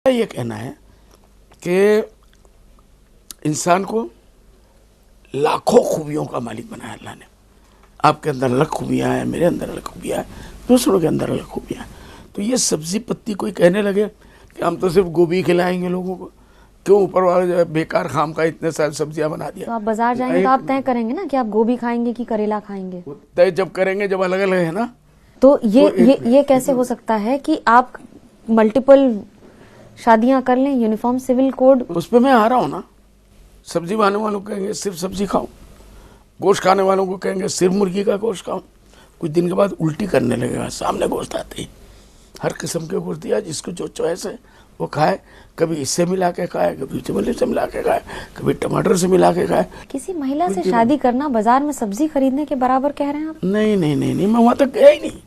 ये कहना है कि इंसान को लाखों खूबियों का मालिक बनाया अल्लाह ने। आपके अंदर अलग खूबियाँ हैं, मेरे अंदर अलग खूबियाँ हैं, दूसरों के अंदर अलग खूबियाँ हैं। तो ये सब्जी पत्ती कोई कहने लगे कि हम तो सिर्फ गोभी खिलाएंगे लोगों को, क्यों ऊपर वाले जो है बेकार खाम का इतने सारी सब्जियां बना दिया। तो आप बाजार जाएंगे तो आप तय करेंगे ना कि आप गोभी खाएंगे कि करेला खाएंगे। तय जब करेंगे जब अलग अलग है ना। तो ये कैसे हो सकता है कि आप मल्टीपल शादियां कर लें, यूनिफॉर्म सिविल कोड। उस पर मैं आ रहा हूँ ना। सब्जी खाने वालों को कहेंगे सिर्फ सब्जी खाओ, गोश्त खाने वालों को कहेंगे सिर्फ मुर्गी का गोश्त खाओ। कुछ दिन के बाद उल्टी करने लगेगा, सामने गोश्त आते ही हर किस्म के गोश्त दिया, जिसको जो चॉइस है वो खाए। कभी इससे मिला के खाए, कभी चमले से मिला के खाए, कभी टमाटर से मिला के खाए। किसी महिला से शादी करना बाजार में सब्जी खरीदने के बराबर कह रहे हैं आप? नहीं नहीं नहीं नहीं, मैं वहां तक गया ही नहीं।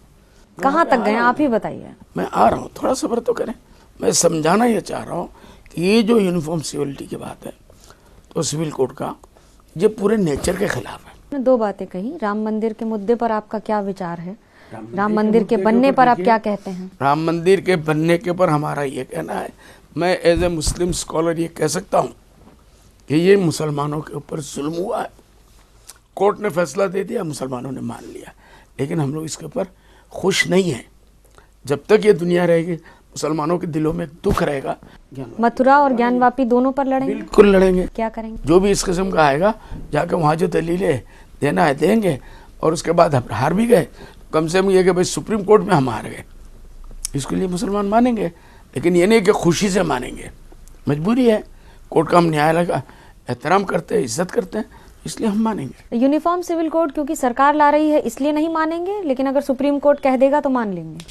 कहाँ तक गए आप ही बताइए। मैं आ रहा हूँ, थोड़ा सब्र तो करें। मैं समझाना ये चाह रहा हूँ कि ये जो यूनिफॉर्म सिविलिटी की बात है, तो सिविल कोड का ये पूरे नेचर के खिलाफ है। मैंने दो बातें कही। राम मंदिर के मुद्दे पर आपका क्या विचार है? राम मंदिर के बनने पर आप क्या कहते हैं? राम मंदिर के बनने के पर हमारा ये कहना है, मैं एज ए मुस्लिम स्कॉलर ये कह सकता हूँ कि ये मुसलमानों के ऊपर जुल्म हुआ है। कोर्ट ने फैसला दे दिया, मुसलमानों ने मान लिया, लेकिन हम लोग इसके ऊपर खुश नहीं हैं। जब तक ये दुनिया रहेगी, मुसलमानों के दिलों में दुख रहेगा। मथुरा और ज्ञानवापी दोनों पर लड़ेंगे? बिल्कुल लड़ेंगे। क्या करेंगे? जो भी इस किस्म का आएगा, जाकर वहाँ जो दलीलें देना है देंगे, और उसके बाद हम हार भी गए, कम से कम ये कि भाई सुप्रीम कोर्ट में हम हार गए, इसके लिए मुसलमान मानेंगे। लेकिन ये नहीं कि खुशी से मानेंगे, मजबूरी है। कोर्ट का हम न्यायालय का एहतराम करते हैं, इज्जत करते हैं, इसलिए हम मानेंगे। यूनिफॉर्म सिविल कोड क्योंकि सरकार ला रही है इसलिए नहीं मानेंगे, लेकिन अगर सुप्रीम कोर्ट कह देगा तो मान लेंगे?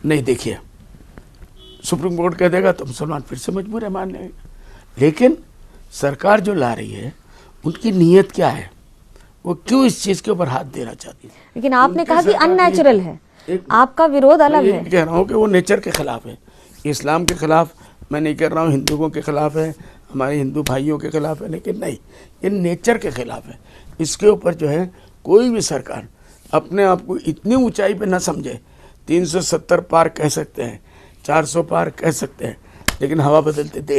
नहीं, देखिए, सुप्रीम कोर्ट कह देगा तो मुसलमान फिर से मजबूर है मान लेंगे। लेकिन सरकार जो ला रही है, उनकी नीयत क्या है, वो क्यों इस चीज के ऊपर हाथ देना चाहती है? लेकिन आपने कहा कि अननेचुरल है, आपका विरोध अलग है। कह रहा हूँ कि वो नेचर के खिलाफ है, इस्लाम के खिलाफ मैं नहीं कह रहा हूँ, हिंदुओं के खिलाफ है, हमारे हिंदू भाइयों के खिलाफ है, लेकिन नहीं, ये नेचर के खिलाफ है। इसके ऊपर जो है कोई भी सरकार अपने आप को इतनी ऊंचाई पे ना समझे। 370 पार कह सकते हैं, 400 पार कह सकते हैं, लेकिन हवा बदलते देर